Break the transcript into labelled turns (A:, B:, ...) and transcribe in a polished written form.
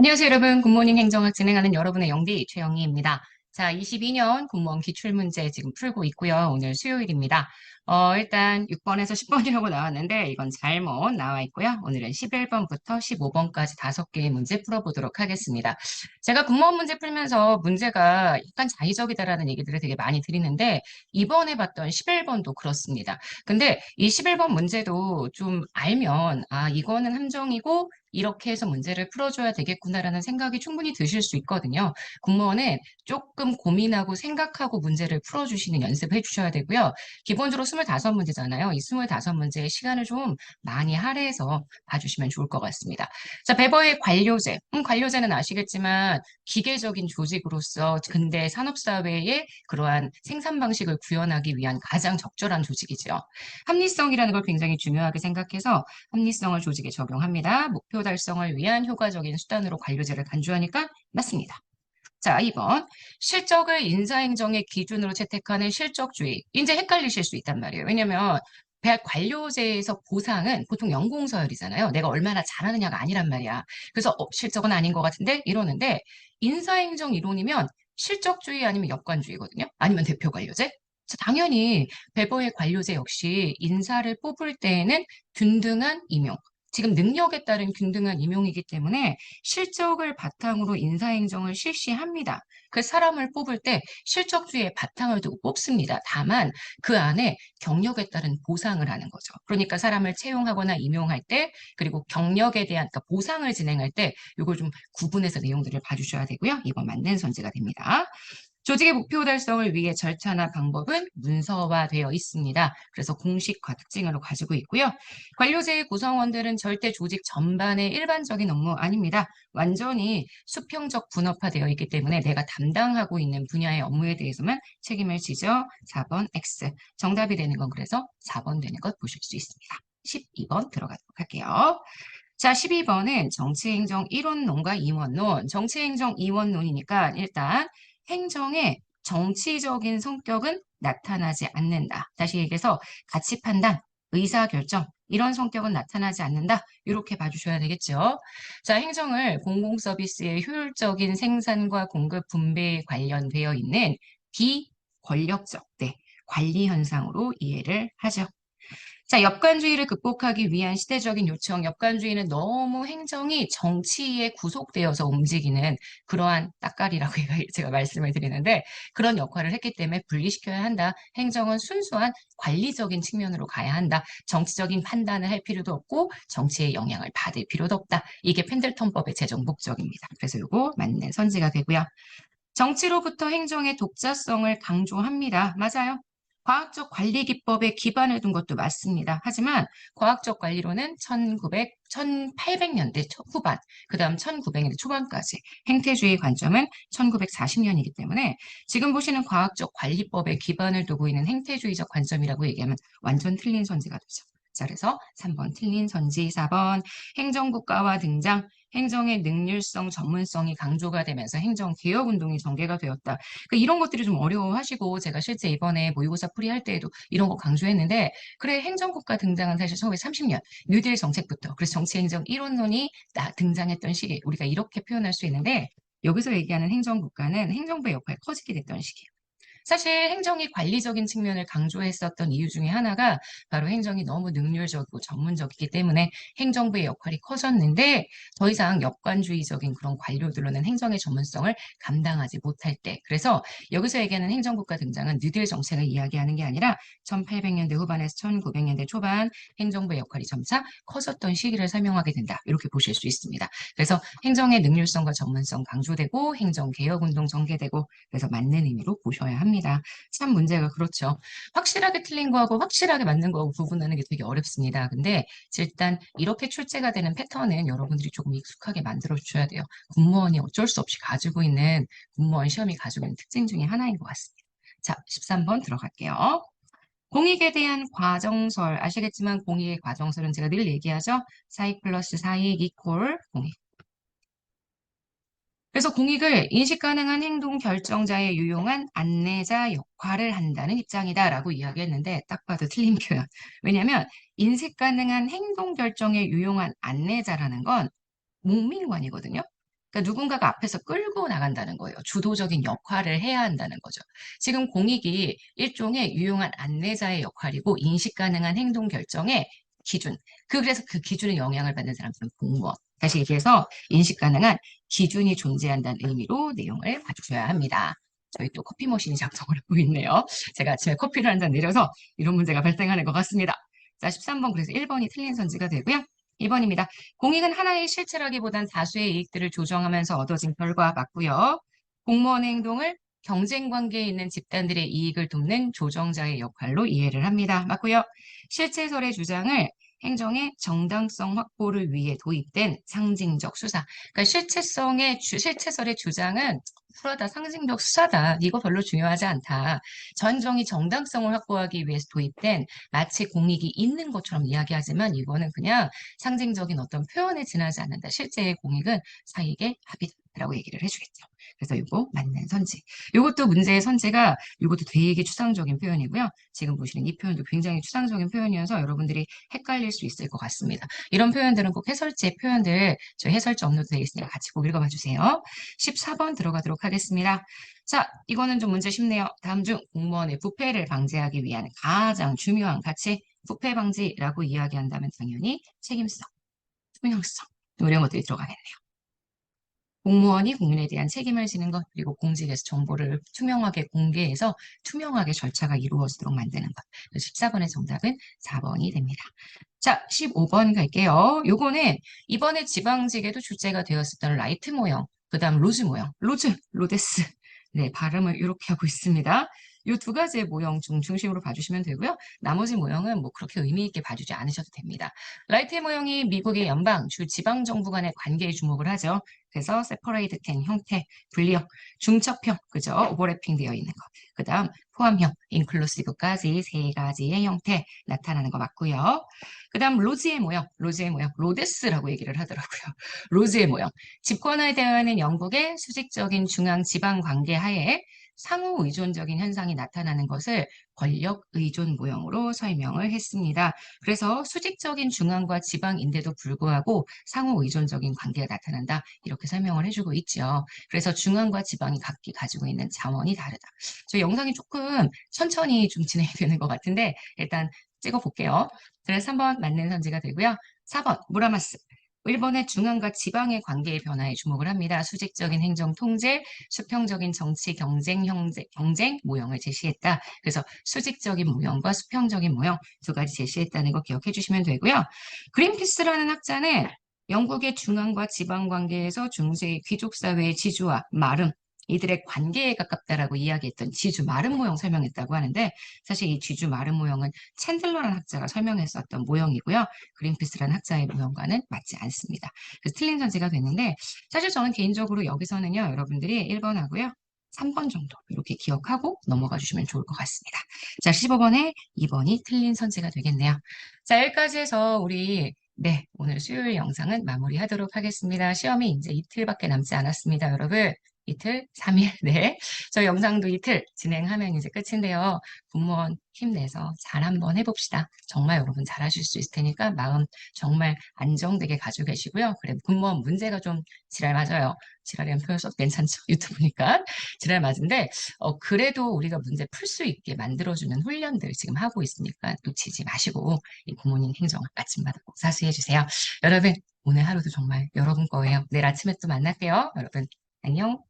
A: 안녕하세요, 여러분. 굿모닝 행정을 진행하는 여러분의 영디 최영희입니다. 자, 22년 공무원 기출문제 지금 풀고 있고요. 오늘 수요일입니다. 일단 6번에서 10번이라고 나왔는데 이건 잘못 나와 있고요. 오늘은 11번부터 15번까지 5개의 문제 풀어보도록 하겠습니다. 제가 공무원 문제 풀면서 문제가 약간 자의적이다라는 얘기들을 되게 많이 드리는데 이번에 봤던 11번도 그렇습니다. 근데 이 11번 문제도 좀 알면 이거는 함정이고 이렇게 해서 문제를 풀어줘야 되겠구나라는 생각이 충분히 드실 수 있거든요. 공무원은 조금 고민하고 생각하고 문제를 풀어주시는 연습을 해주셔야 되고요. 기본적으로 25문제잖아요. 이 25문제의 시간을 좀 많이 할애해서 봐주시면 좋을 것 같습니다. 자, 베버의 관료제. 관료제는 아시겠지만 기계적인 조직으로서 근대 산업사회의 그러한 생산 방식을 구현하기 위한 가장 적절한 조직이죠. 합리성이라는 걸 굉장히 중요하게 생각해서 합리성을 조직에 적용합니다. 목표 달성을 위한 효과적인 수단으로 관료제를 간주하니까 맞습니다. 자, 2번. 실적을 인사행정의 기준으로 채택하는 실적주의. 이제 헷갈리실 수 있단 말이에요. 왜냐면 관료제에서 보상은 보통 연공서열이잖아요. 내가 얼마나 잘하느냐가 아니란 말이야. 그래서 실적은 아닌 것 같은데 이러는데 인사행정 이론이면 실적주의 아니면 역관주의거든요. 아니면 대표관료제. 당연히 베버의 관료제 역시 인사를 뽑을 때에는 균등한 임용, 지금 능력에 따른 균등한 임용이기 때문에 실적을 바탕으로 인사행정을 실시합니다. 그 사람을 뽑을 때 실적주의의 바탕을 두고 뽑습니다. 다만 그 안에 경력에 따른 보상을 하는 거죠. 그러니까 사람을 채용하거나 임용할 때 그리고 경력에 대한 그러니까 보상을 진행할 때 이걸 좀 구분해서 내용들을 봐주셔야 되고요. 이번 맞는 선지가 됩니다. 조직의 목표 달성을 위해 절차나 방법은 문서화되어 있습니다. 그래서 공식화 특징으로 가지고 있고요. 관료제의 구성원들은 절대 조직 전반의 일반적인 업무 아닙니다. 완전히 수평적 분업화되어 있기 때문에 내가 담당하고 있는 분야의 업무에 대해서만 책임을 지죠. 4번 X. 정답이 되는 건 그래서 4번 되는 것 보실 수 있습니다. 12번 들어가도록 할게요. 자, 12번은 정치행정 1원론과 2원론. 정치행정 2원론이니까 일단 행정의 정치적인 성격은 나타나지 않는다. 다시 얘기해서 가치 판단, 의사결정, 이런 성격은 나타나지 않는다. 이렇게 봐주셔야 되겠죠. 자, 행정을 공공서비스의 효율적인 생산과 공급 분배에 관련되어 있는 비권력적 관리 현상으로 이해를 하죠. 자, 역관주의를 극복하기 위한 시대적인 요청. 역관주의는 너무 행정이 정치에 구속되어서 움직이는 그러한 따까리라고 제가 말씀을 드리는데 그런 역할을 했기 때문에 분리시켜야 한다. 행정은 순수한 관리적인 측면으로 가야 한다. 정치적인 판단을 할 필요도 없고 정치의 영향을 받을 필요도 없다. 이게 펜들턴법의 재정 목적입니다. 그래서 이거 맞는 선지가 되고요. 정치로부터 행정의 독자성을 강조합니다. 맞아요. 과학적 관리 기법에 기반을 둔 것도 맞습니다. 하지만 과학적 관리로는 1800년대 후반, 그 다음 1900년대 초반까지 행태주의 관점은 1940년이기 때문에 지금 보시는 과학적 관리법에 기반을 두고 있는 행태주의적 관점이라고 얘기하면 완전 틀린 선지가 되죠. 자, 그래서 3번 틀린 선지, 4번 행정국가화 등장, 행정의 능률성, 전문성이 강조가 되면서 행정개혁운동이 전개가 되었다. 그러니까 이런 것들이 좀 어려워하시고 제가 실제 이번에 모의고사 풀이할 때에도 이런 거 강조했는데 그래 행정국가 등장은 사실 1930년 뉴딜 정책부터 그래서 정치행정 1원론이 등장했던 시기 우리가 이렇게 표현할 수 있는데 여기서 얘기하는 행정국가는 행정부의 역할이 커지게 됐던 시기예요. 사실 행정이 관리적인 측면을 강조했었던 이유 중에 하나가 바로 행정이 너무 능률적이고 전문적이기 때문에 행정부의 역할이 커졌는데 더 이상 역관주의적인 그런 관료들로는 행정의 전문성을 감당하지 못할 때 그래서 여기서 얘기하는 행정국가 등장은 뉴딜 정책을 이야기하는 게 아니라 1800년대 후반에서 1900년대 초반 행정부의 역할이 점차 커졌던 시기를 설명하게 된다. 이렇게 보실 수 있습니다. 그래서 행정의 능률성과 전문성 강조되고 행정개혁운동 전개되고 그래서 맞는 의미로 보셔야 합니다. 참 문제가 그렇죠. 확실하게 틀린 거하고 확실하게 맞는 거하고 구분하는 게 되게 어렵습니다. 근데 일단 이렇게 출제가 되는 패턴은 여러분들이 조금 익숙하게 만들어 주셔야 돼요. 공무원이 어쩔 수 없이 가지고 있는 공무원 시험이 가지고 있는 특징 중에 하나인 것 같습니다. 자, 13번 들어갈게요. 공익에 대한 과정설 아시겠지만 공익의 과정설은 제가 늘 얘기하죠. 4익 플러스 4익 이퀄 공익. 그래서 공익을 인식 가능한 행동 결정자에 유용한 안내자 역할을 한다는 입장이다라고 이야기했는데 딱 봐도 틀린 표현. 왜냐하면 인식 가능한 행동 결정에 유용한 안내자라는 건 목민관이거든요. 그러니까 누군가가 앞에서 끌고 나간다는 거예요. 주도적인 역할을 해야 한다는 거죠. 지금 공익이 일종의 유용한 안내자의 역할이고 인식 가능한 행동 결정의 기준. 그래서 그 기준에 영향을 받는 사람들은 공무원. 다시 얘기해서 인식 가능한 기준이 존재한다는 의미로 내용을 봐주셔야 합니다. 저희 또 커피 머신이 작동을 하고 있네요. 제가 아침에 커피를 한 잔 내려서 이런 문제가 발생하는 것 같습니다. 자, 13번 그래서 1번이 틀린 선지가 되고요. 2번입니다. 공익은 하나의 실체라기보단 다수의 이익들을 조정하면서 얻어진 결과 맞고요. 공무원의 행동을 경쟁 관계에 있는 집단들의 이익을 돕는 조정자의 역할로 이해를 합니다. 맞고요. 실체설의 주장을 행정의 정당성 확보를 위해 도입된 상징적 수사. 그러니까 실체설의 주장은 쿨하다, 상징적 수사다. 이거 별로 중요하지 않다. 전정이 정당성을 확보하기 위해서 도입된 마치 공익이 있는 것처럼 이야기하지만 이거는 그냥 상징적인 어떤 표현에 지나지 않는다. 실제의 공익은 사익의 합이다라고 얘기를 해주겠죠. 그래서 이거 맞는 선지. 이것도 문제의 선지가 이것도 되게 추상적인 표현이고요. 지금 보시는 이 표현도 굉장히 추상적인 표현이어서 여러분들이 헷갈릴 수 있을 것 같습니다. 이런 표현들은 꼭 해설지의 표현들 저희 해설지 업로드 되어 있으니까 같이 꼭 읽어봐 주세요. 14번 들어가도록 하겠습니다. 자, 이거는 좀 문제 쉽네요. 다음 중 공무원의 부패를 방지하기 위한 가장 중요한 가치, 부패 방지라고 이야기한다면 당연히 책임성, 투명성, 이런 것들이 들어가겠네요. 공무원이 국민에 대한 책임을 지는 것, 그리고 공직에서 정보를 투명하게 공개해서 투명하게 절차가 이루어지도록 만드는 것. 14번의 정답은 4번이 됩니다. 자, 15번 갈게요. 요거는 이번에 지방직에도 출제가 되었었던 라이트 모형, 그 다음 로즈 모형, 로데스. 네, 발음을 이렇게 하고 있습니다. 이 두 가지의 모형 중심으로 봐주시면 되고요. 나머지 모형은 뭐 그렇게 의미 있게 봐주지 않으셔도 됩니다. 라이트 모형이 미국의 연방, 주 지방 정부 간의 관계에 주목을 하죠. 그래서 세퍼레이트 된 형태, 분리형, 중첩형, 그죠? 오버래핑 되어 있는 거. 그 다음 포함형, 인클루시브까지 세 가지의 형태 나타나는 거 맞고요. 그 다음 로즈의 모형, 로데스라고 얘기를 하더라고요. 로즈의 모형, 집권화에 대한 영국의 수직적인 중앙-지방 관계 하에 상호 의존적인 현상이 나타나는 것을 권력 의존 모형으로 설명을 했습니다. 그래서 수직적인 중앙과 지방인데도 불구하고 상호 의존적인 관계가 나타난다. 이렇게 설명을 해주고 있죠. 그래서 중앙과 지방이 각기 가지고 있는 자원이 다르다. 저 영상이 조금 천천히 좀 진행이 되는 것 같은데 일단 찍어볼게요. 그래서 3번 맞는 선지가 되고요. 4번 무라마스. 일본의 중앙과 지방의 관계의 변화에 주목을 합니다. 수직적인 행정 통제, 수평적인 정치 경쟁 모형을 제시했다. 그래서 수직적인 모형과 수평적인 모형 두 가지 제시했다는 거 기억해 주시면 되고요. 그린피스라는 학자는 영국의 중앙과 지방 관계에서 중세의 귀족 사회의 지주와 마름, 이들의 관계에 가깝다라고 이야기했던 지주 마름 모형 설명했다고 하는데 사실 이 지주 마름 모형은 챈들러라는 학자가 설명했었던 모형이고요. 그린피스라는 학자의 모형과는 맞지 않습니다. 그래서 틀린 전제가 됐는데 사실 저는 개인적으로 여기서는요. 여러분들이 1번 하고요. 3번 정도 이렇게 기억하고 넘어가 주시면 좋을 것 같습니다. 자, 15번에 2번이 틀린 선지가 되겠네요. 자, 여기까지 해서 우리 오늘 수요일 영상은 마무리하도록 하겠습니다. 시험이 이제 이틀밖에 남지 않았습니다, 여러분. 이틀, 3일, 네. 저희 영상도 이틀 진행하면 이제 끝인데요. 공무원 힘내서 잘 한번 해봅시다. 정말 여러분 잘하실 수 있을 테니까 마음 정말 안정되게 가지고 계시고요. 그래, 공무원 문제가 좀 지랄 맞아요. 지랄이란 표현 써도 괜찮죠? 유튜브니까. 지랄 맞은데, 그래도 우리가 문제 풀 수 있게 만들어주는 훈련들 지금 하고 있으니까 놓치지 마시고 이 부모님 행정 아침마다 꼭 사수해주세요. 여러분, 오늘 하루도 정말 여러분 거예요. 내일 아침에 또 만날게요. 여러분, 안녕.